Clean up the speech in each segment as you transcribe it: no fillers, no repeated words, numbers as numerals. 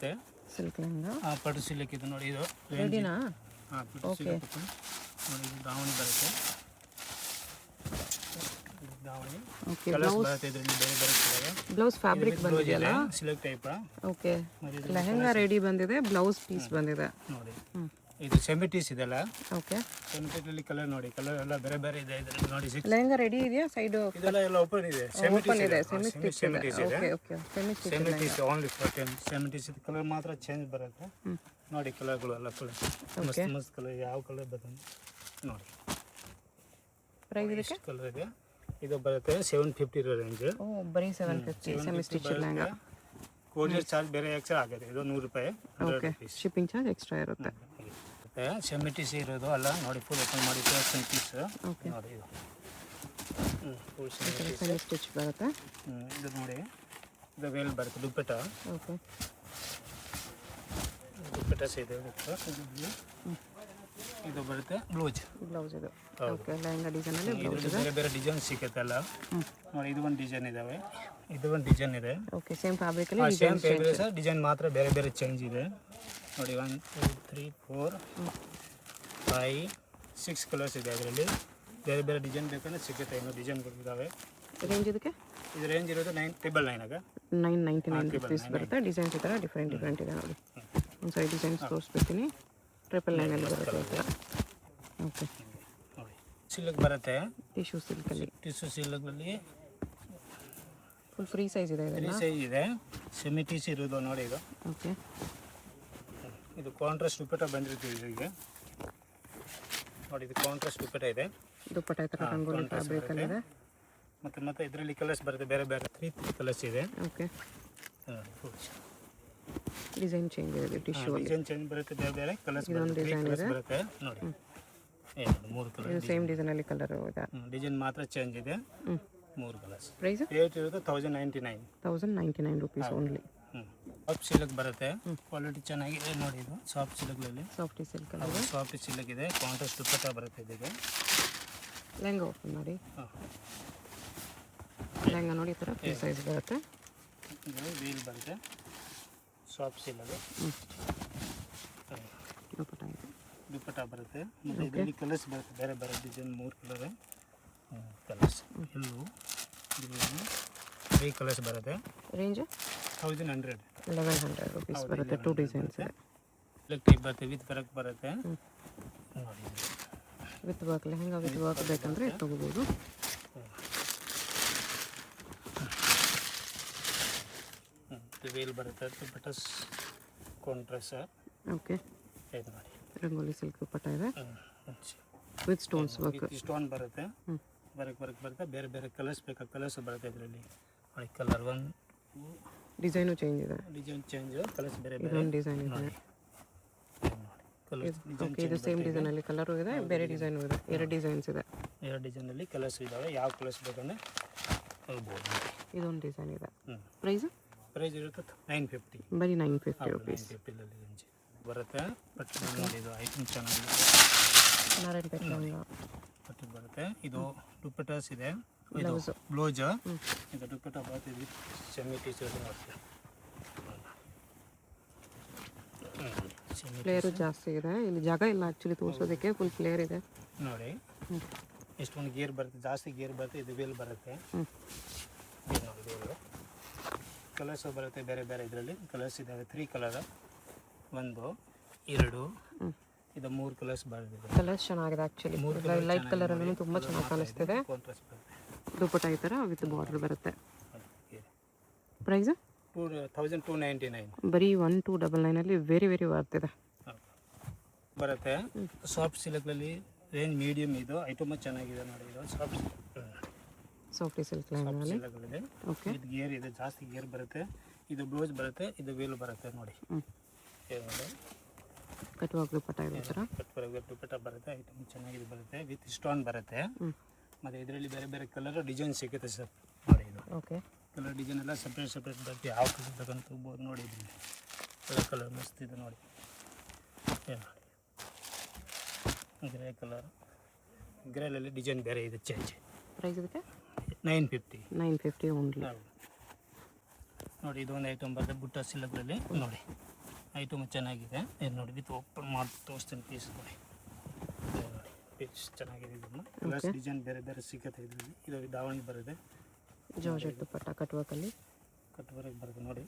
ಬರುತ್ತೆ ಸಿಲ್ಕ್ ಲೆಹಂಗಾ. ಪಟ್ಟು ಸಿಲ್ಕ್ ಇದು ನೋಡಿ, ಇದು ರೆಡಿನಾ? ಹಾಂ ಪಟ್ಟು ಸಿಲ್ಕ್ ನೋಡಿ, ಇದು ದಾವಣಿ ಬರುತ್ತೆ. ದಾವಣಿ ಕಲರ್ಸ್ ಬರುತ್ತೆ ಇದರಲ್ಲಿ, ಬೇರೆ ಬೇರೆ ಕಲರ್. ಬ್ಲೌಸ್ ಫ್ಯಾಬ್ರಿಕ್ ಬಂದಿದೆಯಲ್ಲ, silk type. Okay. Lehenga ready ಬಂದಿದೆ, ಬ್ಲೌಸ್ ಪೀಸ್ ಬಂದಿದೆ ನೋಡಿ. ಇದು ಸೆಮಿಟೀಸ್ ಇದೆಲ್ಲ. ಓಕೆ. ಸೆಮಿಟೀಸಲ್ಲಿ ಕಲರ್ ನೋಡಿ, ಕಲರ್ ಎಲ್ಲ ಬೇರೆ ಬೇರೆ ಇದೆ ಇದರಲ್ಲಿ ನೋಡಿ. ಲೆಹಂಗಾ ರೆಡಿ ಇದೆಯಾ? ಸೈಡ್ ಇದೆಲ್ಲ ಎಲ್ಲ ಓಪನ್ ಇದೆ. ಓಪನ್ ಇದೆ, ಸೆಮಿ ಸೆಮಿಟೀಸ್ ಇದೆ. ಓಕೆ ಓಕೆ, ಸೆಮಿಟೀಸ್ ಓನ್ಲಿ ಫಾರ್ 10. ಸೆಮಿಟೀಸ್ ಕಲರ್ ಮಾತ್ರ ಚೇಂಜ್ ಬರುತ್ತೆ ನೋಡಿ. ಕಲರ್ಗಳು ಎಲ್ಲ ಕಲರ್ ಮಸ್ತ್ ಮಸ್ತ್ ಕಲರ್, ಯಾವ ಕಲರ್ ಬರುತ್ತೆ ನೋಡಿ. ಪ್ರೈಸ್ ಇದಕ್ಕೆ ಕಲರ್ ಇದೆ. ಇದು ಬರುತ್ತೆ 750 ರೇಂಜ್. ಓ, ಬರೀ 750 semi stitch lehenga. Courier charge ಬೇರೆ ಎಕ್ಸ್ಟ್ರಾ ಆಗುತ್ತೆ, ಇದು 100 ರೂಪಾಯಿ. ಓಕೆ, ಶಿಪ್ಪಿಂಗ್ ಚಾರ್ಜ್ ಎಕ್ಸ್ಟ್ರಾ ಇರುತ್ತೆ. ಸೆಮಿಟೀಸ್ ಇರೋದು ಅಲ್ಲ ನೋಡಿ, ಫುಲ್ ಓಪನ್ ಮಾಡಿ ತೋರಿಸ್ತೀನಿ ಪೀಸ್ ನೋಡಿ. ಇದು ಫುಲ್ ಸೆಮಿ ಸ್ಟಿಚ್ ಬರುತ್ತೆ. ಇದು ನೋಡಿ, ಇದು ವೇಲ್ ಬರುತ್ತೆ ದುಪ್ಪಟ್ಟ. ಓಕೆ, ದುಪ್ಪಟ್ಟ ಇದೆ. ಇದು ಬರುತ್ತೆ ಬ್ಲೌಸ್. ಇದು ಓಕೆ. ಲೆಹಂಗಾ ಡಿಸೈನ್ ಅಲ್ಲಿ ಬ್ಲೌಸ್ ಇದೆ. ಬೇರೆ ಬೇರೆ ಡಿಸೈನ್ ಸಿಗುತ್ತೆ ಅಲ್ಲ ನೋಡಿ. ಇದು ಒಂದು ಡಿಸೈನ್ ಇದಾವೆ, ಇದು ಒಂದು ಡಿಸೈನ್ ಇದೆ. ಓಕೆ, ಸೇಮ್ ಫ್ಯಾಬ್ರಿಕ್ ಅಲ್ಲಿ ಸೇಮ್ ಫ್ಯಾಬ್ರಿಕ್ ಸರ್, ಡಿಸೈನ್ ಮಾತ್ರ ಬೇರೆ ಬೇರೆ ಚೇಂಜ್ ಇದೆ ನೋಡಿ. 1 2 3 4 5 6 ಕಲರ್ಸ್ ಇದೆ ಅದರಲ್ಲಿ. ಬೇರೆ ಬೇರೆ ಡಿಸೈನ್ ಬೇಕಂದ್ರೆ ಸಿಗುತ್ತೆ, ಇನ್ನೂ ಡಿಸೈನ್ಗಳು ಇದಾವೆ. ರೇಂಜ್ ಇದಕ್ಕೆ ಇದು ರೇಂಜ್ ಇರೋದು 999 ಆಗ 999 ರುಪೀಸ್ ಬರುತ್ತೆ. ಡಿಸೈನ್ಸ್ ಈ ಥರ ಡಿಫ್ರೆಂಟ್ ಇದೆ ನೋಡಿ. ಒಂದು ಸೈಡ್ ಡಿಸೈನ್ಸ್ ತೋರಿಸ್ಬಿಡ್ತೀನಿ. 999 ಅಲ್ಲಿ ಬರುತ್ತೆ ಈ ಥರ. ಓಕೆ, ನೋಡಿ ಸಿಲ್ಕ್ ಬರುತ್ತೆ, ಟಿಶ್ಯೂ ಸಿಲ್ಕಲ್ಲಿ. ಟಿಶ್ಯೂ ಸಿಲ್ಕಲ್ಲಿ ಫುಲ್ ಫ್ರೀ ಸೈಜ್ ಇದೆ. ಫ್ರೀ ಸೈಜ್ ಇದೆ, ಸೆಮಿ ಟಿಶ್ಯೂ ಇರೋದು ನೋಡಿ. ಇದು ಓಕೆ, ಇದು ಕಾಂಟ್ರಾಸ್ಟ್ ದುಪ್ಪಟ್ಟ ಬಂದಿರ್ತೀವಿ ಇದಕ್ಕೆ ನೋಡಿ. ಇದು ಕಾಂಟ್ರಾಸ್ಟ್ ದುಪ್ಪಟ್ಟ ಇದೆ, ದುಪ್ಪಟ್ಟ ಈ ಥರ ರಂಗೋಲಿ ಫ್ಯಾಬ್ರಿಕ್ ಅಲ್ಲಿ ಇದೆ. ಮತ್ತೆ ಇದರಲ್ಲಿ ಕಲರ್ಸ್ ಬರುತ್ತೆ, ಬೇರೆ ಬೇರೆ 3 ಕಲರ್ಸ್ ಇದೆ. ಓಕೆ, ಡಿಸೈನ್ ಚೇಂಜ್ ಇದೆ ಟಿಶ್ಯೂ ಅಲ್ಲಿ. ಡಿಸೈನ್ ಚೇಂಜ್ ಬರುತ್ತೆ, ಬೇರೆ ಬೇರೆ ಕಲರ್ಸ್ ಬರುತ್ತೆ ನೋಡಿ. 3 ಕಲರ್ ಇದು ಸೇಮ್ ಡಿಸೈನ್ ಅಲ್ಲಿ ಕಲರ್ ಇದೆ. ಡಿಸೈನ್ ಮಾತ್ರ ಚೇಂಜ್ ಇದೆ. 3 ಕಲರ್ಸ್. ಪ್ರೈಸ್ ರೇಟ್ ಇರೋದು 1099 ರುಪೀಸ್ ಓನ್ಲಿ. ಸಾಫ್ಟ್ ಸಿಲ್ಕ್ ಬರುತ್ತೆ, ಕ್ವಾಲಿಟಿ ಚೆನ್ನಾಗಿದೆ ನೋಡಿ. ಇದು ಸಾಫ್ಟ್ ಸಿಲ್ಕ್ನಲ್ಲಿ ಸಾಫ್ಟ್ ಸಿಲ್ಕ್ ಸಾಫ್ಟ್ ಸಿಲ್ಕ್ ಇದೆ. ಕಾಂಟ್ರಾಸ್ಟ್ ದುಪ್ಪಟ್ಟ ಬರುತ್ತೆ ಇದಕ್ಕೆ. ಲೆಹಂಗಾ ಓಪನ್ ಮಾಡಿ. ಲೆಹಂಗಾ ನೋಡಿ, ಈ ಥರ ಫ್ರೀ ಸೈಜ್ ಬರುತ್ತೆ. ಇದು ವೀಲ್ ಬರುತ್ತೆ, ಸಾಫ್ಟ್ ಸಿಲ್ಕ್. ದುಪ್ಪಟ್ಟ ಬರುತ್ತೆ. ಮತ್ತು ಇದರಲ್ಲಿ ಕಲರ್ಸ್ ಬರುತ್ತೆ, ಬೇರೆ ಬೇರೆ ಡಿಸೈನ್ 3 ಕಲರ್ ಕಲರ್ಸ್. ಎಲ್ಲೂ 3 ಕಲರ್ಸ್ ಬರುತ್ತೆ. ರೇಂಜ್ 1100 ರುಪೀಸ್ ಬರುತ್ತೆ. 2 ಡಿಸೈನ್ಸ್ ಇದೆ. ಸಿಲ್ಕ್ ಟೈಪ್ ಬರುತ್ತೆ, ವಿತ್ ವರ್ಕ್ ಬರುತ್ತೆ ನೋಡಿ. With work, lehenga with work ಬೇಕಂದ್ರೆ ತಗೋಬೋದು. ವೇಲ್ ಬರುತ್ತೆ, ದುಪ್ಪಟ್ಟ ಕಾಂಟ್ರಾಸ್ಟ್. ಓಕೆ, ಇದು ನೋಡಿ ರಂಗೋಲಿ ಸಿಲ್ಕ್ ದುಪ್ಪಟ್ಟ ಇದೆ ವಿತ್ ಸ್ಟೋನ್ಸ್ ವರ್ಕ್. ಸ್ಟೋನ್ ಬರುತ್ತೆ, ವರ್ಕ್ ಬರುತ್ತೆ. ಬೇರೆ ಬೇರೆ ಕಲರ್ಸ್ ಬೇಕಾ ಕಲರ್ಸ್ ಬರುತ್ತೆ ಇದರಲ್ಲಿ ನೋಡಿ. ಕಲರ್ 1 ಡಿಸೈನು ಚೇಂಜ್ ಇದೆ. ಡಿಸೈನ್ ಚೇಂಜ್, ಕಲರ್ಸ್ ಬೇರೆ ಬೇರೆ ಇದೊಂದು ಡಿಸೈನ್ ಇದೆ. ಓಕೆ, ಇದು ಸೇಮ್ ಡಿಸೈನ್ ಅಲ್ಲಿ ಕಲರು ಇದೆ, ಬೇರೆ ಡಿಸೈನು ಇದೆ. 2 ಡಿಸೈನ್ಸ್ ಇದೆ. 2 ಡಿಸೈನಲ್ಲಿ ಕಲರ್ಸ್ ಇದ್ದಾವೆ. ಯಾವ ಕಲರ್ಸ್ ಬೇಕಂದ್ರೆ ಹೇಳ್ಬೋದು. ಇದೊಂದು ಡಿಸೈನ್ ಇದೆ. ಪ್ರೈಸ್ ಇರುತ್ತೆ 950. ಬರೀ 950 ರುಪೀಸ್ 950 ರೇಂಜ್ ಬರುತ್ತೆ. ಬಟ್ ನೋಡಿ, ಇದು ಐಟಮ್ ಚೆನ್ನಾಗಿದೆ. ನಾರಾಯಣಪೇಟೆ ಲೆಹಂಗಾ ಪಟ್ಟು ಬರುತ್ತೆ. ಇದು ದುಪ್ಪಟ್ಟಾಸ್ ಇದೆ, ಇದು ಬ್ಲೌಸ್. ಇದು ದುಪ್ಪಟ್ಟ ಬರುತ್ತೆ, ಇದು ಸೆಮಿ ಟೀಚರ್ ಬರುತ್ತೆ. ಫ್ಲೇರು ಜಾಸ್ತಿ ಇದೆ. ಇಲ್ಲಿ ಜಾಗ ಇಲ್ಲ ಆ್ಯಕ್ಚುಲಿ ತೋರಿಸೋದಕ್ಕೆ, ಫುಲ್ ಫ್ಲೇರ್ ಇದೆ ನೋಡಿ. ಎಷ್ಟೊಂದು ಗೇರ್ ಬರುತ್ತೆ, ಜಾಸ್ತಿ ಗೇರ್ ಬರುತ್ತೆ. ಇದು ವೇಲ್ ಬರುತ್ತೆ ನೋಡಿ. ವೇಲು ಕಲರ್ಸ್ ಬರುತ್ತೆ, ಬೇರೆ ಬೇರೆ ಇದರಲ್ಲಿ ಕಲರ್ಸ್ ಇದ್ದಾವೆ. 3 ಕಲರ್, 1 2 ಇದು 3 ಕಲರ್ಸ್ ಬರುತ್ತೆ. ಕಲರ್ಸ್ ಚೆನ್ನಾಗಿದೆ ಆ್ಯಕ್ಚುಲಿ. ಲೈಟ್ ಕಲರ್ ಅನ್ನೂ ತುಂಬ ಚೆನ್ನಾಗಿ ಕಾಣಿಸ್ತಿದೆ. ದುಪ್ಪಟ್ಟ ಈ ಥರ ವಿತ್ ಬಾರ್ಡರ್ ಬರುತ್ತೆ. ಪ್ರೈಸ್ 1299 ಬರೀ 1299 ಅಲ್ಲಿ ವೆರಿ ವರ್ತ್ ಇದೆ ಬರುತ್ತೆ. ಸಾಫ್ಟ್ ಸಿಲ್ಕಲ್ಲಿ ರೇಂಜ್ ಮೀಡಿಯಮ್. ಇದು ಐಟಮ್ ಚೆನ್ನಾಗಿದೆ ನೋಡಿ. ಇದು ಸಾಫ್ಟ್ ಸಿಲ್ಕ್ ಲೈನಲ್ಲಿ. ಓಕೆ, ಇದು ಗೇರ್ ಇದೆ, ಜಾಸ್ತಿ ಗೇರ್ ಬರುತ್ತೆ. ಇದು ಬ್ಲೌಸ್ ಬರುತ್ತೆ, ಇದು ವೇಲ್ ಬರುತ್ತೆ ನೋಡಿ. ಕಟ್ವಾಗ ದುಪ್ಪಟ್ಟ ಇದೆ ಥರ. ಕಟ್ವಾಗ ದುಪ್ಪಟ್ಟ ಬರುತ್ತೆ, ಐಟಮ್ ಚೆನ್ನಾಗಿದೆ ಬರುತ್ತೆ. ವಿತ್ ಸ್ಟೋನ್ ಬರುತ್ತೆ. ಮತ್ತು ಇದರಲ್ಲಿ ಬೇರೆ ಬೇರೆ ಕಲರ್ ಡಿಸೈನ್ ಸಿಗುತ್ತೆ ಸರ್ ನೋಡಿ. ಇದು ಓಕೆ, ಕಲರ್ ಡಿಸೈನ್ ಎಲ್ಲ ಸಪ್ರೇಟ್ ಬರುತ್ತೆ. ಯಾವ ಕಲರ್ ಬೇಕಂತ ತಗೋಬೋದು ನೋಡಿ. ಇದರಲ್ಲಿ ಕಲರ್ ಮಸ್ತ್ ಇದೆ ನೋಡಿ. ಗ್ರೇ ಕಲರ್, ಗ್ರೇಲಲ್ಲಿ ಡಿಸೈನ್ ಬೇರೆ ಇದೆ ಚೇಂಜ್. ಪ್ರೈಸ್ ಇದಕ್ಕೆ 950 ಓನ್ಲಿ ನೋಡಿ. ಇದೊಂದು ಐಟಮ್ ಬರುತ್ತೆ ಬುಟ್ಟ ಸಿಲ್ಕಲ್ಲಿ ನೋಡಿ. ಐಟಮ್ ಚೆನ್ನಾಗಿದೆ. ಇದು ನೋಡಿ ವಿತ್ ಓಪನ್ ಮಾಡಿ ತೋರಿಸ್ತೀನಿ ಪೀಸ್ ನೋಡಿ. ಇದು ನೋಡಿ ಪೀಸ್ ಚೆನ್ನಾಗಿದೆ. ಇದನ್ನು ಪ್ಲಸ್ ಡಿಸೈನ್ ಬೇರೆ ಬೇರೆ ಸಿಗುತ್ತೆ ಇದರಲ್ಲಿ. ಇದು ದಾವಣಿ ಬರುತ್ತೆ, ಜಾರ್ಜೆಟ್ ದುಪ್ಪಟ್ಟ ಕಟ್ ವರ್ಕಲ್ಲಿ ಕಟ್ ವರ್ಕ್ ಬರುತ್ತೆ ನೋಡಿ.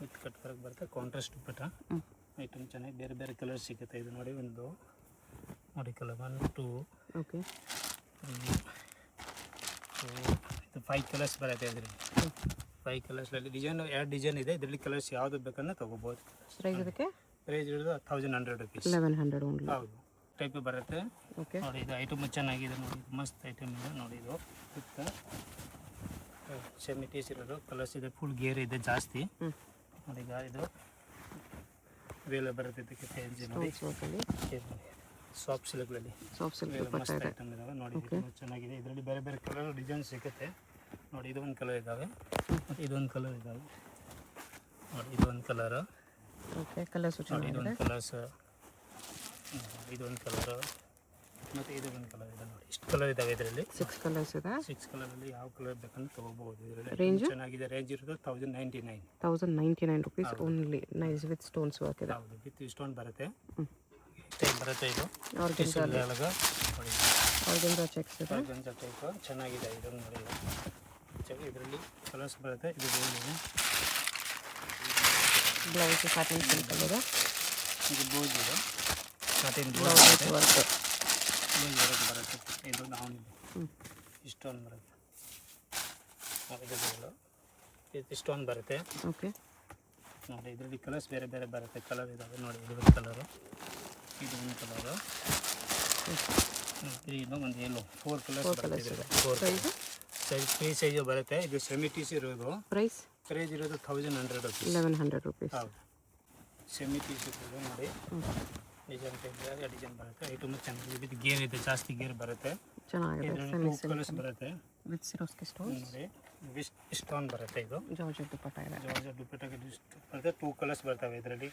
ವಿತ್ ಕಟ್ ವರ್ಕ್ ಬರುತ್ತೆ, ಕಾಂಟ್ರಾಸ್ಟ್ ದುಪ್ಪಟ್ಟ. ಐಟಮ್ ಚೆನ್ನಾಗಿ ಬೇರೆ ಬೇರೆ ಕಲರ್ ಸಿಗುತ್ತೆ. ಇದು ನೋಡಿ ಒಂದು ನೋಡಿ ಕಲರ್ 1 2 ಓಕೆ 3 4 ಇದು 5 ಕಲರ್ಸ್ ಬರುತ್ತೆ ಇದರಲ್ಲಿ. 5 ಕಲರ್ಸಲ್ಲಿ ಡಿಸೈನ್ 2 ಡಿಸೈನ್ ಇದೆ. ಇದರಲ್ಲಿ ಕಲರ್ಸ್ ಯಾವುದು ಬೇಕಂದ್ರೆ ತೊಗೋಬೋದು. ಪ್ರೈಸ್ ಇದಕ್ಕೆ ಪ್ರೈಸ್ ಇರೋದು 1100 ರುಪೀಸ್. 1100 ಓನ್ಲಿ. ಹೌದು ಟೈಪ್ ಬರುತ್ತೆ. ಓಕೆ ನೋಡಿ ಇದು ಐಟಮ್ ಚೆನ್ನಾಗಿದೆ ನೋಡಿ. ಇದು ಮಸ್ತ್ ಐಟಮ್ ಇದೆ ನೋಡಿ. ಇದು ವಿತ್ ಸೆಮಿ ಟೀಸ್ ಇರೋದು ಕಲರ್ಸ್ ಇದೆ. ಫುಲ್ ಗೇರ್ ಇದೆ ಜಾಸ್ತಿ ನೋಡಿ. ಈಗ ಇದು ವೇಲೆ ಬರುತ್ತೆ ಇದಕ್ಕೆ ಚೇಂಜ್ ನೋಡಿ. ಸಾಫ್ಟ್ ಸಿಲ್ಕ್ಗಳಲ್ಲಿ ಸಾಫ್ಟ್ ಸಿಲ್ಕ್ ದುಪ್ಪಟ್ಟ ಮಸ್ತ್ ಇದೆ. ಐಟಮ್ ಇದಾವೆ ನೋಡಿ. ಇದು ಚೆನ್ನಾಗಿದೆ. ಇದರಲ್ಲಿ ಬೇರೆ ಬೇರೆ ಕಲರ್ ಡಿಸೈನ್ ಸಿಗುತ್ತೆ ನೋಡಿ. ಇದು ಒಂದು ಕಲರ್ ಇದ್ದಾವೆ ಮತ್ತು ಇದೊಂದು ಕಲರ್ ಇದ್ದಾವೆ ನೋಡಿ. ಇದೊಂದು ಕಲರ್ ಓಕೆ ಕಲರ್ಸ್ ನೋಡಿ. ಚೆನ್ನಾಗಿದೆ. ಇದೊಂದು ಕಲರ್ಸ್, ಇದೊಂದು ಕಲರ್ ಮತ್ತು ಇದೊಂದು ಕಲರ್ ಇದೆ ನೋಡಿ. ಇಷ್ಟು ಕಲರ್ ಇದ್ದಾವೆ ಇದರಲ್ಲಿ. 6 ಕಲರ್ಸ್ ಇದೆ. 6 ಕಲರಲ್ಲಿ ಯಾವ ಕಲರ್ ಬೇಕಂದ್ರೆ ತೊಗೋಬಹುದು. ಇದರಲ್ಲಿ ರೇಂಜ್ ಚೆನ್ನಾಗಿದೆ. ರೇಂಜ್ ಇರೋದು 1099. 1099 rupees only. Nice with stones work ಇದೆ. ಹೌದು ವಿತ್ ಸ್ಟೋನ್ ಬರುತ್ತೆ. ಟೈಪ್ ಬರುತ್ತೆ. ಇದು ಆರ್ಗೆನ್ಜಾ ಒಳಗೆ ನೋಡಿ. ಆರ್ಗೆನ್ಜಾ ಚೆಕ್ಸ್ ಇದೆ. ಆರ್ಗೆನ್ಜಾ ಟೈಪ್ ಚೆನ್ನಾಗಿದೆ. ಇದನ್ನು ನೋಡಿ. ಇದರಲ್ಲಿ ಕಲರ್ಸ್ ಬರುತ್ತೆ. ಇದು ವೇಲ್ ಬ್ಲೌಸ್ ಸಾಟಿನ್ ಸಿಲ್ಕಲ್ಲಿ ಇದೆ. ಇದು ಬ್ಲೌಸ್ ಇದೆ. ಸಾಟಿನ್ ಬ್ಲೌಸ್ ವರ್ಕ್ ಬ್ಲೌಸ್ ಬರುತ್ತೆ. ಇದು ದಾವಣಿ ಸ್ಟೋನ್ ಬರುತ್ತೆ. ಇದು ಸ್ಟೋನ್ ಬರುತ್ತೆ ಓಕೆ ನೋಡಿ. ಇದರಲ್ಲಿ ಕಲರ್ಸ್ ಬೇರೆ ಬೇರೆ ಬರುತ್ತೆ. ಕಲರ್ ಇದ್ದಾವೆ ನೋಡಿ. ಇದು ಕಲರು, ಇದು ಒಂದು ಕಲರು, ಇದು ಒಂದು ಎಲ್ಲೋ 4 ಕಲರ್ಸ್ ಬರುತ್ತೆ. 4 ಸೈಜ್ 3 ಸೈಜು ಬರುತ್ತೆ. ಇದು ಸೆಮಿ ಟೀಸ್ ಇರೋದು. ಪ್ರೈಸ್ ಇರೋದು 1100 ರುಪೀಸ್. 1100 ರುಪೀಸ್. ಹೌದು ಸೆಮಿ ಟೀಸ್ ಇರೋದು ನೋಡಿ. ಡಿಸೈನ್ ಟೈಪ್ ಡಿಸೈನ್ ಬರುತ್ತೆ. ಐಟಮ್ ಚೆನ್ನಾಗಿದೆ. ವಿತ್ ಗೇರ್ ಇದೆ, ಜಾಸ್ತಿ ಗೇರ್ ಬರುತ್ತೆ. ಚೆನ್ನಾಗಿದೆ. ಇದರಲ್ಲಿ 2 ಕಲರ್ಸ್ ಬರುತ್ತೆ ವಿತ್ ಸಿರೋಸ್ಕಿ ಸ್ಟೋನ್ಸ್ ನೋಡಿ. ಸ್ಟೋನ್ ಬರುತ್ತೆ. ಇದು ಜಾರ್ಜೆಟ್ ದುಪ್ಪಟ್ಟ ಇದೆ. ಜಾರ್ಜೆಟ್ ದುಪ್ಪಟ್ಟಾಗೆ ಬರುತ್ತೆ. 2 ಕಲರ್ಸ್ ಬರ್ತವೆ ಇದರಲ್ಲಿ.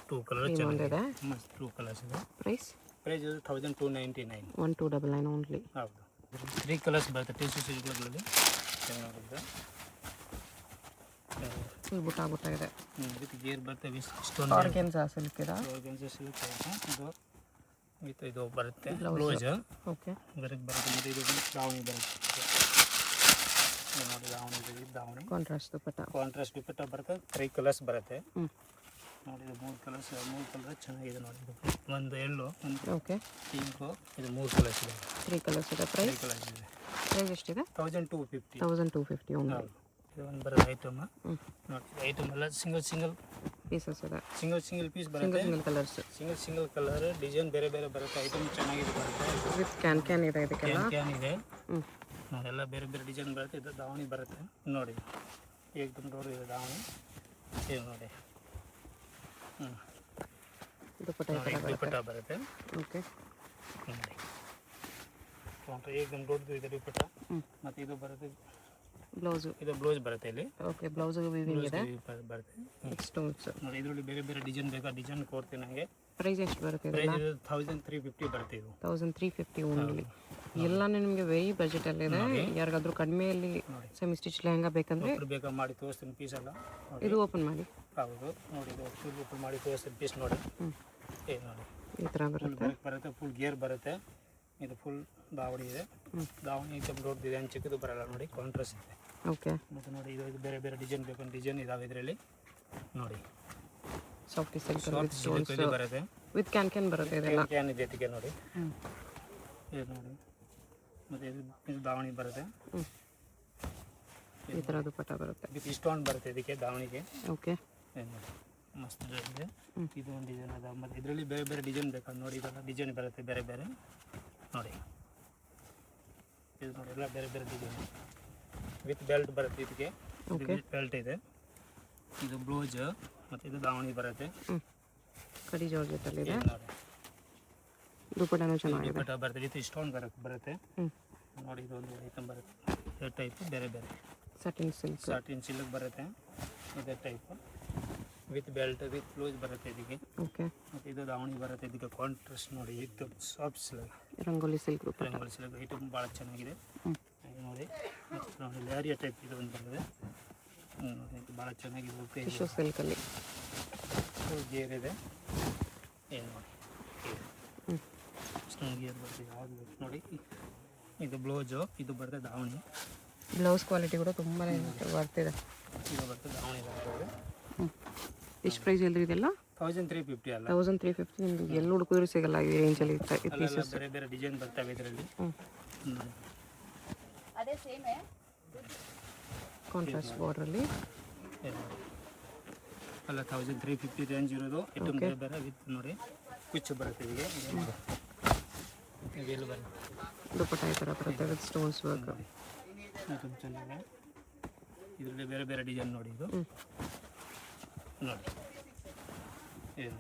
2 ಕಲರ್ ಇದೆ. ಚೆನ್ನಾಗಿದೆ. ಮಸ್ತ್ 2 ಕಲರ್ಸ್ ಇದೆ. Price price 1299. 1299 ಓನ್ಲಿ. ಹೌದು 3 ಕಲರ್ಸ್ ಬರುತ್ತೆ. ಟಿ ಸಿಲ್ಕ್ಗಳಲ್ಲಿ ಚೆನ್ನಾಗಿದೆ. ಫುಲ್ ಬುಟ್ಟ ಬುಟ್ಟ ಇದೆ. ವಿತ್ ಗೇರ್ ಬರುತ್ತೆ. ವಿತ್ ಸ್ಟೋನ್ ಆರ್ಗೆನ್ಜಾ ಸಿಲ್ಕ್ ಇದೆ. ಆರ್ಗೆನ್ಜಾ ಸಿಲ್ಕ್ ಇದು ವಿತ್ ಇದು ಬರುತ್ತೆ. ಬ್ಲೌಸ್ ಓಕೆ ವರ್ಕ್ ಬರುತ್ತೆ. ಮತ್ತು ಇದು ದಾವಣಿ ಬರುತ್ತೆ ನೋಡಿ. ದಾವಣಿ ಕಾಂಟ್ರಾಸ್ಟ್ ದುಪ್ಪಟ್ಟ. ಕಾಂಟ್ರಾಸ್ಟ್ ದುಪ್ಪಟ್ಟ ಬರುತ್ತೆ. 3 ಕಲರ್ಸ್ ಬರುತ್ತೆ ನೋಡಿ. ಇದು 3 ಕಲರ್ಸ್. 3 ಕಲರ್ ಚೆನ್ನಾಗಿದೆ ನೋಡಿ. ಇದು ಒಂದು ಎಲ್ಲೋ, ಒಂದು ಓಕೆ ಪಿಂಕು, ಇದು 3 ಕಲರ್ಸ್ ಇದೆ. 3 ಕಲರ್ಸ್ ಇದೆ. ಪ್ರೈಸ್ 3 ಕಲರ್ಸ್ ಇದೆ. ಪ್ರೈಸ್ ಎಷ್ಟಿದೆ? 1250. 1250 ಓನ್ಲಿ. ಹೌದು ಇದು ಒಂದು ಬರುತ್ತೆ ಐಟಮ್ ನೋಡಿ. ಐಟಮ್ ಎಲ್ಲ ಸಿಂಗಲ್ ಪೀಸಸ್ ಇದೆ. ಸಿಂಗಲ್ ಪೀಸ್ ಬರುತ್ತೆ. Single colours. Single colour design ಬೇರೆ ಬೇರೆ ಬರುತ್ತೆ. ಐಟಮ್ ಚೆನ್ನಾಗಿದೆ ಬರುತ್ತೆ. ವಿತ್ ಕ್ಯಾನ್ ಇದೆ ಇದಕ್ಕೆಲ್ಲ. ಕ್ಯಾನ್ ಇದೆ ನೋಡಿ. ಎಲ್ಲ ಬೇರೆ ಬೇರೆ ಡಿಸೈನ್ ಬರುತ್ತೆ. ಇದು ದಾವಣಿ ಬರುತ್ತೆ ನೋಡಿ. ಏಕದಮ್ ರೋಡ್ ಇದೆ ದಾವಣಿ. ಇದು ನೋಡಿ ದುಪ್ಪಟ್ಟ ದುಪ್ಪಟ್ಟ ಬರುತ್ತೆ. ಓಕೆ ನೋಡಿ ಏಕದಮ್ ದೊಡ್ಡದು ಇದೆ ದುಪ್ಪಟ್ಟ. ಮತ್ತು ಇದು ಬರುತ್ತೆ ಬ್ಲೌಸು. ಇದು ಬ್ಲೌಸ್ ಬರುತ್ತೆ ಇಲ್ಲಿ. ಓಕೆ ಬ್ಲೌಸ್ ವಿವಿಂಗ್ ಇದೆ. ಬರುತ್ತೆ ಸ್ಟೋನ್ಸ್ ನೋಡಿ. ಇದರಲ್ಲಿ ಬೇರೆ ಬೇರೆ ಡಿಸೈನ್ ಬೇಕಾ ಡಿಸೈನ್ ಕೊಡ್ತೀನಿ ನನಗೆ. ಪ್ರೈಸ್ ಎಷ್ಟು ಬರುತ್ತೆ? ಪ್ರೈಸ್ 1350 ಬರುತ್ತೆ. ಇದು 1350 ಓನ್ಲಿ. ಎಲ್ಲಾನು ನಿಮಗೆ ವೆರಿ ಬಜೆಟಲ್ಲಿದೆ. ಯಾರಿಗಾದ್ರೂ ಕಡಿಮೆಯಲ್ಲಿ ಸೆಮಿ ಸ್ಟಿಚ್ ಲೆಹಂಗಾ ಬೇಕಂದ್ರೆ ಬೇಕಾ ಮಾಡಿ ತೋರಿಸ್ತೀನಿ ಪೀಸ್ ಎಲ್ಲ. ಇದು ಓಪನ್ ಮಾಡಿ. ಹೌದು ನೋಡಿ. ಇದು ಫುಲ್ ಓಪನ್ ಮಾಡಿ ತೋರಿಸ್ತೀನಿ ಪೀಸ್ ನೋಡಿ. ನೋಡಿ ಈ ಥರ ಬರುತ್ತೆ. ಬರುತ್ತೆ. ಫುಲ್ ಗೇರ್ ಬರುತ್ತೆ. ಇದು ಫುಲ್ ದಾವಣಿ ಇದೆ. ದಾವಣಿ ಐಟಮ್ ದೊಡ್ಡದು ಇದೆ. ಚಿಕ್ಕದು ಬರಲ್ಲ ನೋಡಿ. ಕಾಂಟ್ರಾಸ್ಟ್ ಇದೆ. ಓಕೆ ಮತ್ತು ನೋಡಿ ಇದು ಬೇರೆ ಬೇರೆ ಡಿಸೈನ್ ಬೇಕಂತ ಡಿಸೈನ್ ಇದಾವೆ ಇದರಲ್ಲಿ ನೋಡಿ. Softy silk with silk stones ಬರುತ್ತೆ. ವಿತ್ ಕ್ಯಾನ್ ಬರುತ್ತೆ ಇದೆಲ್ಲ. ಕ್ಯಾನ್ ಇದೆ ಇದಕ್ಕೆ ನೋಡಿ. ಇದು ನೋಡಿ. ಮತ್ತು ಇದು ದಾವಣಿ ಬರುತ್ತೆ. ಈ ಥರ ದುಪ್ಪಟ್ಟ ಬರುತ್ತೆ. ವಿತ್ ಸ್ಟೋನ್ ಬರುತ್ತೆ ಇದಕ್ಕೆ ದಾವಣಿಗೆ. ಓಕೆ ನೋಡಿ ಮಸ್ತ್ ಇದೆ. ಇದು ಒಂದು ಡಿಸೈನ್ ಅದ. ಮತ್ತು ಇದರಲ್ಲಿ ಬೇರೆ ಬೇರೆ ಡಿಸೈನ್ ಬೇಕಾದ್ರೆ ನೋಡಿ. ಇದೆಲ್ಲ ಡಿಸೈನ್ ಬರುತ್ತೆ ಬೇರೆ ಬೇರೆ ನೋಡಿ. ಇದು ನೋಡಿ ಎಲ್ಲ ಬೇರೆ ಬೇರೆ ಡಿಸೈನ್ ವಿತ್ ಬೆಲ್ಟ್ ಬರುತ್ತೆ ಇದಕ್ಕೆ. ಬೆಲ್ಟ್ ಇದೆ. ಇದು ಬ್ಲೌಸ್ ಮತ್ತು ಇದು ದಾವಣಿ ಬರುತ್ತೆ. ಕಡಿ ಜಾರ್ಜೆಟಲ್ಲಿದೆ. ನೋಡಿ ದುಪ್ಪಟ್ಟನೂ ಚೆನ್ನಾಗಿದೆ. ದುಪ್ಪಟ್ಟ ಬರುತ್ತೆ. ವಿತ್ ಸ್ಟೋನ್ ಬರುತ್ತೆ ನೋಡಿ. ಇದು ಒಂದು ಐಟಮ್ ಬರುತ್ತೆ ಟೈಪ್ ಬೇರೆ ಬೇರೆ. ಸಾಟಿನ್ ಸಿಲ್ಕ್ ಬರುತ್ತೆ. ಇದೇ type with belt with blouse ಬರುತ್ತೆ ಇದಕ್ಕೆ. ಓಕೆ ಮತ್ತು ಇದು ದಾವಣಿ ಬರುತ್ತೆ. ಇದಕ್ಕೆ ಕಾಂಟ್ರಾಸ್ಟ್ ನೋಡಿ. ಇದು ಸಾಫ್ಟ್ ಸಿಲ್ಕ್ ರಂಗೋಲಿ ಸಿಲ್ಕ್ ದುಪ್ಪಟ್ಟ. ರಂಗೋಲಿ ಸಿಲ್ಕ್ ಐಟಮ್ ಭಾಳ ಚೆನ್ನಾಗಿದೆ ನೋಡಿ. ನೋಡಿ ಲೇರಿಯಾ ಟೈಪ್ ಇದು ಒಂದು ಬರ್ತದೆ. ನೋಡಿ ಇದು ಭಾಳ ಚೆನ್ನಾಗಿ ಹೋಗ್ತಾ ಇದೆ. ಟಿಶ್ಯೂ ಸಿಲ್ಕಲ್ಲಿ ಫುಲ್ ಗೇರ್ ಇದೆ. ಏನು ನೋಡಿ ಇಷ್ಟೊಂದು ಗೇರ್ ಬರ್ತದೆ. ಯಾವುದು ನೋಡಿ ಇದು ಬ್ಲೌಸು, ಇದು ಬರ್ತದೆ ದಾವಣಿ. ಬ್ಲೌಸ್ ಕ್ವಾಲಿಟಿ ಕೂಡ ತುಂಬಾ ಬರ್ತಿದೆ. ಇದು ಬರ್ತದೆ ದಾವಣಿ ಬರ್ತದೆ. ಎಷ್ಟು ಪ್ರೈಸ್ ಎಲ್ಲರೂ ಇದೆಲ್ಲ? 1350 ಅಲ್ಲ, 1350. ನಿಮ್ಗೆ ಎಲ್ಲಿ ಹುಡುಕಿದ್ರು ಸಿಗಲ್ಲ ಈ ರೇಂಜಲ್ಲಿ ಅಲ್ಲೆಲ್ಲ ಪೀಸಸ್. ಬೇರೆ ಬೇರೆ ಡಿಸೈನ್ ಬರ್ತವೆ ಇದರಲ್ಲಿ. ಕಾಂಟ್ರಾಸ್ಟ್ ಬಾರ್ಡ್ರಲ್ಲಿ ಅಲ್ಲ 1350 ರೇಂಜ್ ಇರೋದು. ಐಟಮ್ ಬೇರೆ ಬೇರೆ ವಿತ್ ನೋಡಿ ಕುಚ್ಚು ಬರುತ್ತೆ ಇದಕ್ಕೆ. ಇದೆಲ್ಲ ಬರುತ್ತೆ ದುಪ್ಪಟ್ಟ ಈ ಥರ ಬರುತ್ತೆ ವಿತ್ ಸ್ಟೋನ್ಸ್ ವರ್ಕ್. ಐಟಮ್ ಚೆನ್ನಾಗಿದೆ. ಇದರಲ್ಲಿ ಬೇರೆ ಬೇರೆ ಡಿಸೈನ್ ನೋಡಿ. ಇದು ನೋಡಿ ಏನು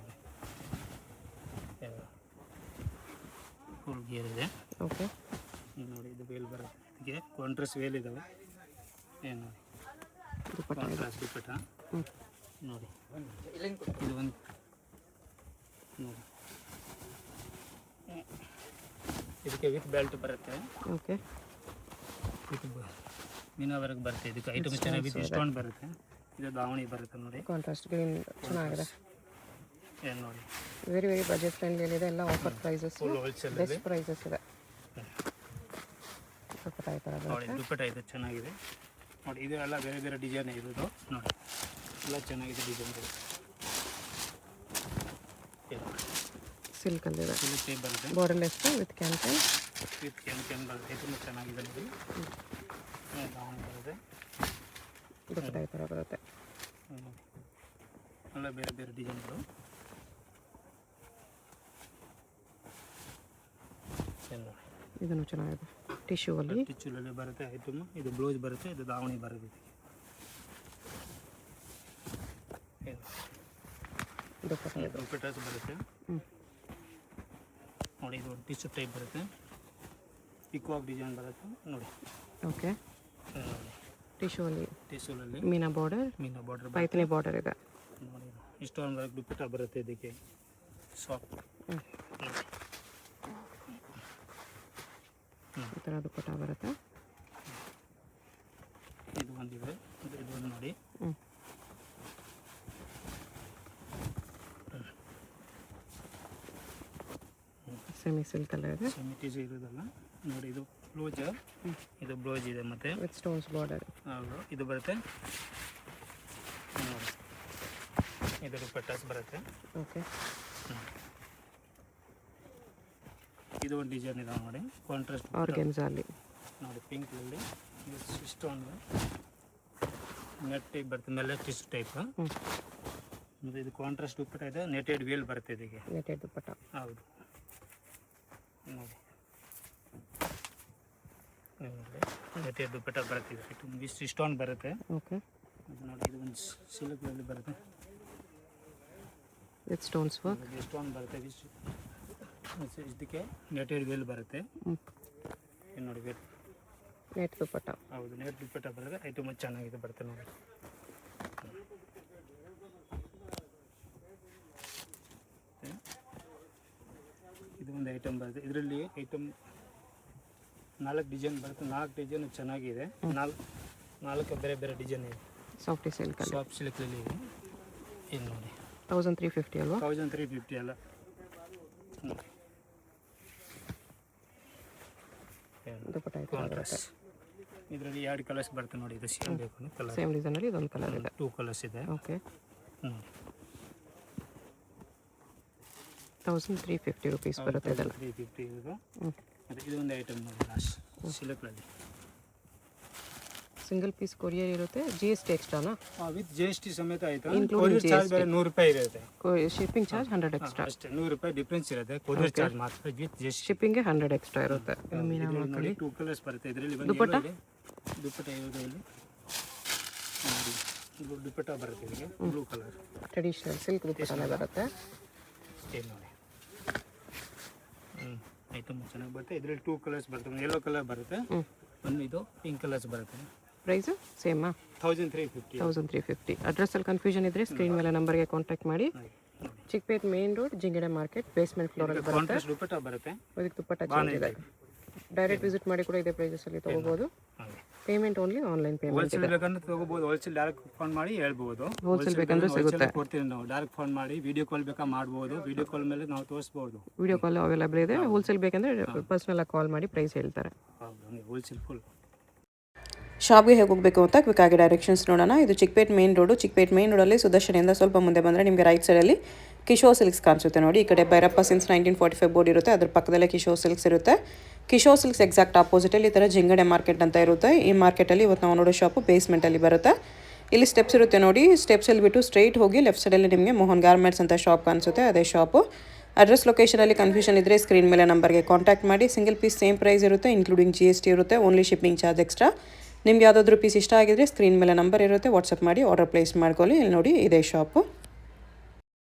ಫುಲ್ ಗೇರ್ ಇದೆ. ಓಕೆ, ನೋಡಿ ಇದು ವೇಲ್ ಬರುತ್ತೆ. ಇದಕ್ಕೆ ಕಾಂಟ್ರಾಸ್ಟ್ ವೇಲ್ ಇದಾವೆ. ಏನು ನೋಡಿ ದುಪ್ಪಟ್ಟ ಕಾಂಟ್ರಾಸ್ಟ್ ದುಪ್ಪಟ್ಟ ನೋಡಿ. ಇದು ಒಂದು ನೋಡಿ ಇದಕ್ಕೆ ವಿತ್ ಬೆಲ್ಟ್ ಬರುತ್ತೆ. ಓಕೆ, ವಿತ್ ಮೀನಾವರೆಗೆ ಬರುತ್ತೆ. ಇದಕ್ಕೆ ಐಟಮ್ ಚೆನ್ನಾಗಿ ವಿತ್ ಸ್ಟೋನ್ ಬರುತ್ತೆ. ಇದು ದಾವಣಿ ಬರುತ್ತೆ ನೋಡಿ. ಕಾಂಟ್ರಾಸ್ಟ್ ಗ್ರೀನ್ ಚೆನ್ನಾಗಿದೆ. ಏನು ನೋಡಿ ವೆರಿ ವೆರಿ ಬಜೆಟ್ ಫ್ರೆಂಡ್ಲಿ ಇದೆ. ಎಲ್ಲ offer prices, full wholesale best prices ಇದೆ. ದುಪ್ಪಟ್ಟ ಈ ಥರ ನೋಡಿ. ಬರುತ್ತೆ. ದುಪ್ಪಟ್ಟ ಇದು ಚೆನ್ನಾಗಿದೆ ನೋಡಿ. ಇದು ಎಲ್ಲ ಬೇರೆ ಬೇರೆ ಡಿಸೈನ್ ಇರೋದು ನೋಡಿ. ಎಲ್ಲ ಚೆನ್ನಾಗಿದೆ ಡಿಸೈನ್ಗಳು. ಸಿಲ್ಕಲ್ಲಿದೆ. ಫುಲ್ ಟೈಪ್ ಬರುತ್ತೆ. Borderless with cancan. With can ಬರುತ್ತೆ. ಇದನ್ನು ಚೆನ್ನಾಗಿದೆ ನೋಡಿ. ದಾವಣಿ ಬರುತ್ತೆ. ದುಪ್ಪಟ್ಟ ಈ ಥರ ಬರುತ್ತೆ. ಎಲ್ಲ ಬೇರೆ ಬೇರೆ ಡಿಸೈನ್ಗಳು. ಇದನ್ನು ಚೆನ್ನಾಗಿದೆ. ಟಿಶ್ಯೂ ಅಲ್ಲಿ ಟಿಚ್ಚುಲಲ್ಲಿ ಬರುತ್ತೆ ಐಟಮ್. ಇದು ಬ್ಲೌಸ್ ಬರುತ್ತೆ. ಇದು ದಾವಣಿ ಬರುತ್ತೆ. ದುಪ್ಪಟ್ಟ ಇದೆ. ದುಪ್ಪಟ್ಟಾಸ್ ಬರುತ್ತೆ ನೋಡಿ. ಇದು ಟಿಶ್ಯೂ ಟೈಪ್ ಬರುತ್ತೆ. ಪಿಕ್ವಾಕ್ ಡಿಸೈನ್ ಬರುತ್ತೆ ನೋಡಿ. ಓಕೆ, ಟಿಶ್ಯೂ ಅಲ್ಲಿ ಟಿಶ್ಯೂಲಲ್ಲಿ ಮೀನಾ ಬಾರ್ಡರ್, ಮೀನಾ ಬಾರ್ಡರ್ ಪೈಥನಿ ಬಾರ್ಡರ್ ಇದೆ ನೋಡಿ. ಇಷ್ಟೊಂದು ಬರುತ್ತೆ. ದುಪ್ಪಟ್ಟ ಬರುತ್ತೆ ಇದಕ್ಕೆ ಸಾಫ್ಟ್. ಈ ಥರ ದುಪ್ಪಟ್ಟ ಬರುತ್ತೆ. ಇದು ಒಂದಿದೆ. ಇದು ಒಂದು ನೋಡಿ. ಸೆಮಿ ಸಿಲ್ಕಲ್ಲೇ ಇದೆ. ಸೆಮಿಟೀಸ್ ಇರೋದಲ್ಲ ನೋಡಿ. ಇದು ಬ್ಲೌಸ್, ಇದು ಬ್ಲೌಸ್ ಇದೆ ಮತ್ತೆ ವಿತ್ ಸ್ಟೋನ್ಸ್ ಬಾರ್ಡರ್. ಹೌದು. ಇದು ಬರುತ್ತೆ ನೋಡಿ. ಇದು ದುಪ್ಪಟ್ಟಾಸ್ ಬರುತ್ತೆ. ಓಕೆ, ಇದು ಒಂದು ಡಿಸೈನ್ ಇದಾವೆ ನೋಡಿ. ಕಾಂಟ್ರಾಸ್ಟ್ ಆರ್ಗೆನ್ಸಾ ಅಲ್ಲಿ ನೋಡಿ. ಪಿಂಕಲ್ಲಿ ಸ್ಟೋನ್ ನೆಟ್ ಟೈಪ್ ಬರುತ್ತೆ. ಮೇಲೆ ಟಿಶ್ಯೂ ಟೈಪ್. ಮತ್ತು ಇದು ಕಾಂಟ್ರಾಸ್ಟ್ ದುಪ್ಪಟ್ಟ ಇದೆ. ನೆಟೆಡ್ ವೇಲ್ ಬರುತ್ತೆ ಇದಕ್ಕೆ. ನೆಟೆಡ್ ದುಪ್ಪಟ್ಟ. ಹೌದು ನೋಡಿ. ನೆಟೆಡ್ ದುಪ್ಪಟ್ಟ ಬರುತ್ತೆ. ಇದು ಸ್ಟೋನ್ ಬರುತ್ತೆ. ಓಕೆ, ಇದು ನೋಡಿ. ಇದು ಒಂದು ಸಿಲ್ಕಲ್ಲಿ ಬರುತ್ತೆ. With stones work. ಸ್ಟೋನ್ ಬರುತ್ತೆ. ಇದಕ್ಕೆ ನೆಟೆಡ್ ವೇಲ್ ಬರುತ್ತೆ. ಏನು ನೋಡಿ ವೇಲ್. ನೆಟ್ ದುಪ್ಪಟ್ಟ. ಹೌದು, ನೆಟ್ ದುಪ್ಪಟ್ಟ ಬರುತ್ತೆ. ಐಟಮ್ ಚೆನ್ನಾಗಿದೆ ಬರುತ್ತೆ ನೋಡಿ. ಇದು ಒಂದು ಐಟಮ್ ಬರುತ್ತೆ. ಇದರಲ್ಲಿ ಐಟಮ್ 4 ಡಿಸೈನ್ ಬರುತ್ತೆ. 4 ಡಿಸೈನ್ ಚೆನ್ನಾಗಿದೆ. 4 ಬೇರೆ ಬೇರೆ ಡಿಸೈನ್ ಇದೆ. ಸಾಫ್ಟಿ ಸಿಲ್ಕಲ್ಲಿ ಸಾಫ್ಟ್ ಸಿಲ್ಕಲ್ಲಿ ಇದೆ. ಏನು ನೋಡಿ 1350 ಅಲ್ವಾ? 1350 ಅಲ್ಲ ನೋಡಿ. ದುಪ್ಪಟ್ಟ ಈ ಥರ ಬರುತ್ತೆ. ಇದರಲ್ಲಿ 2 ಕಲರ್ಸ್ ಬರುತ್ತೆ ನೋಡಿ. ಇದು ಸೇಮ್ ಬೇಕು ಕಲರ್. ಸೇಮ್ ಡಿಸೈನಲ್ಲಿ ಇದೊಂದು ಕಲರ್ ಇದೆ. 2 ಕಲರ್ಸ್ ಇದೆ. ಓಕೆ, ನೋಡಿ 1350 ರುಪೀಸ್ ಬರುತ್ತೆ ಇದೆಲ್ಲ. 350 ಇದು. ಮತ್ತು ಇದು ಒಂದು ಐಟಮ್ ನೋಡಿ. ಲಾಸ್ಟ್ ಸಿಲ್ಕಲ್ಲಿ ಸಿಂಗಲ್ ಪೀಸ್ ಕೊರಿಯರ್ ಇರುತ್ತೆ. ಜಿ ಎಸ್ ಟಿ ಎಕ್ಸ್ಟ್ರಾನಾ? ವಿತ್ ಜಿ ಎಸ್ ಟಿ ಸಮೇತ ಆಯಿತು. Including ಕೊರಿಯರ್ ಚಾರ್ಜ್ ಬೇರೆ 100 ರೂಪಾಯಿ ಇರುತ್ತೆ. Shipping charge 100 extra. ಅಷ್ಟೇ 100 ರೂಪಾಯಿ ಡಿಫ್ರೆನ್ಸ್ ಇರುತ್ತೆ. ಕೊರಿಯರ್ ಚಾರ್ಜ್ ಮಾತ್ರ ವಿತ್ ಜಿ ಎಸ್ ಟಿ. ಶಿಪ್ಪಿಂಗ್ಗೆ 100 ಎಕ್ಸ್ಟ್ರಾ ಇರುತ್ತೆ. ಮೀನಾ ನೋಡಿ 2 ಕಲರ್ಸ್ ಬರುತ್ತೆ ಇದರಲ್ಲಿ. ದುಪ್ಪಟ್ಟ? ದುಪ್ಪಟ್ಟ ಇರೋದು ಇಲ್ಲಿ ನೋಡಿ. ಇದು ದುಪ್ಪಟ್ಟ ಬರುತ್ತೆ ಇದಕ್ಕೆ. ಬ್ಲೂ ಕಲರ್ ಟ್ರೆಡಿಷನಲ್ ಸಿಲ್ಕ್ ದುಪ್ಪಟ್ಟನೇ ಬರುತ್ತೆ. ಏನು ನೋಡಿ. ಐಟಮ್ ಚೆನ್ನಾಗಿ ಬರುತ್ತೆ. ಇದರಲ್ಲಿ 2 ಕಲರ್ಸ್ ಬರುತ್ತೆ. ಒಂದು ಯೆಲ್ಲೋ ಕಲರ್ ಬರುತ್ತೆ. ಒಂದು ಇದು ಪಿಂಕ್ ಕಲರ್ಸ್ ಬರುತ್ತೆ. ಪ್ರೈಸು ಸೇಮಾ? 1350. 1350. ಅಡ್ರೆಸ್ಸಲ್ಲಿ ಕನ್ಫ್ಯೂಷನ್ ಇದ್ದರೆ ಸ್ಕ್ರೀನ್ ಮೇಲೆ ನಂಬರ್ಗೆ ಕಾಂಟ್ಯಾಕ್ಟ್ ಮಾಡಿ. Chickpet main road, Jingade market, basement ಫ್ಲೋರಲ್ಲಿ ಬರುತ್ತೆ. ಕಾಂಟ್ರಾಸ್ಟ್ ದುಪ್ಪಟ್ಟ ಬರುತ್ತೆ. ಅದಕ್ಕೆ ದುಪ್ಪಟ್ಟ ಚೇಂಜ್ ಇದೆ. ಡೈರೆಕ್ಟ್ ವಿಸಿಟ್ ಮಾಡಿ ಕೂಡ ಇದೇ ಪ್ರೈಸಸಲ್ಲಿ ತೊಗೋಬೋದು. ಹಾಗೆ payment only online payment wholesale ಬೇಕಂದ್ರೆ ತೊಗೋಬೋದು, ಹೋಲ್ಸೇಲ್ ಡೈರೆಕ್ಟ್ ಫೋನ್ ಮಾಡಿ ಹೇಳ್ಬೋದು. ಹೋಲ್ಸೇಲ್ ಬೇಕಂದ್ರೆ ಸಿಗುತ್ತೆ, ಕೊಡ್ತೀವಿ ನಾವು. ಡೈರೆಕ್ಟ್ ಫೋನ್ ಮಾಡಿ ವಿಡಿಯೋ ಕಾಲ್ ಬೇಕಾ ಮಾಡ್ಬೋದು, ವಿಡಿಯೋ ಕಾಲ್ ಮೇಲೆ ನಾವು ತೋರಿಸ್ಬೋದು. ವಿಡಿಯೋ ಕಾಲ್ ಅವೈಲೇಬಲ್ ಇದೆ. ಹೋಲ್ಸೇಲ್ ಬೇಕಂದರೆ ಪರ್ಸ್ನಲ್ ಆಗಿ ಕಾಲ್ ಮಾಡಿ ಪ್ರೈಸ್ ಹೇಳ್ತಾರೆ. ಹೌದು, ಹೋಲ್ಸೇಲ್ ಫುಲ್. ಶಾಪ್ಗೆ ಹೇಗೆ ಹೋಗಬೇಕು ಅಂತ ಕ್ವಿಕ್ ಆಗಿ ಡೈರೆಕ್ಷನ್ಸ್ ನೋಡೋಣ. ಇದು Chickpet main road. Chickpet main ರೋಡಲ್ಲಿ ಸುದರ್ಶನಿಂದ ಸ್ವಲ್ಪ ಮುಂದೆ ಬಂದರೆ ನಿಮಗೆ ರೈಟ್ ಸೈಡಲ್ಲಿ ಕಿಶೋರ್ ಸಿಲ್ಕ್ಸ್ ಕಾಣಿಸುತ್ತೆ ನೋಡಿ. ಈ ಕಡೆ ಭೈರಪ್ಪ ಸಿನ್ಸ್ 1945 ಬೋರ್ಡ್ ಇರುತ್ತೆ, ಅದ್ರ ಪಕ್ಕದಲ್ಲೇ ಕಿಶೋರ್ ಸಿಲ್ಕ್ಸ್ ಇರುತ್ತೆ. ಕಿಶೋರ್ ಸಿಲ್ಕ್ಸ್ ಎಕ್ಸಾಕ್ಟ್ ಆಪೋಸಿಟಲ್ಲಿ ಈ ಥರ ಜಿಂಗಡೆ ಮಾರ್ಕೆಟ್ ಅಂತ ಇರುತ್ತೆ. ಈ ಮಾರ್ಕೆಟಲ್ಲಿ ಇವತ್ತು ನಾವು ನೋಡೋ ಶಾಪು ಬೇಸ್ಮೆಂಟಲ್ಲಿ ಬರುತ್ತೆ. ಇಲ್ಲಿ ಸ್ಟೆಪ್ಸ್ ಇರುತ್ತೆ ನೋಡಿ. ಸ್ಟೆಪ್ಸಲ್ಲಿ ಬಿಟ್ಟು ಸ್ಟ್ರೈಟ್ ಹೋಗಿ ಲೆಫ್ಟ್ ಸೈಡಲ್ಲಿ ನಿಮಗೆ ಮೋಹನ್ ಗಾರ್ಮೆಂಟ್ಸ್ ಅಂತ ಶಾಪ್ ಕಾಣಿಸುತ್ತೆ, ಅದೇ ಶಾಪು. ಅಡ್ರೆಸ್ ಲೊಕೇಶನಲ್ಲಿ ಕನ್ಫ್ಯೂಷನ್ ಇದ್ದರೆ ಸ್ಕ್ರೀನ್ ಮೇಲೆ ನಂಬರ್ಗೆ ಕಾಂಟ್ಯಾಕ್ಟ್ ಮಾಡಿ. ಸಿಂಗಲ್ ಪೀಸ್ ಸೇಮ್ ಪ್ರೈಸ್ ಇರುತ್ತೆ, ಇನ್ಕ್ಲೂಡಿಂಗ್ GST ಇರುತ್ತೆ, ಓನ್ಲಿ ಶಿಪ್ಪಿಂಗ್ ಚಾರ್ಜ್ ಎಕ್ಸ್ಟ್ರಾ. ನಿಮ್ಗೆ ಯಾವುದಾದ್ರೂ ಪೀಸ್ ಇಷ್ಟ ಆಗಿದ್ರೆ ಸ್ಕ್ರೀನ್ ಮೇಲೆ ನಂಬರ್ ಇರುತ್ತೆ, ವಾಟ್ಸಪ್ ಮಾಡಿ ಆರ್ಡರ್ ಪ್ಲೇಸ್ ಮಾಡ್ಕೊಳ್ಳಿ. ಇಲ್ಲಿ ನೋಡಿ ಇದೇ ಶಾಪು.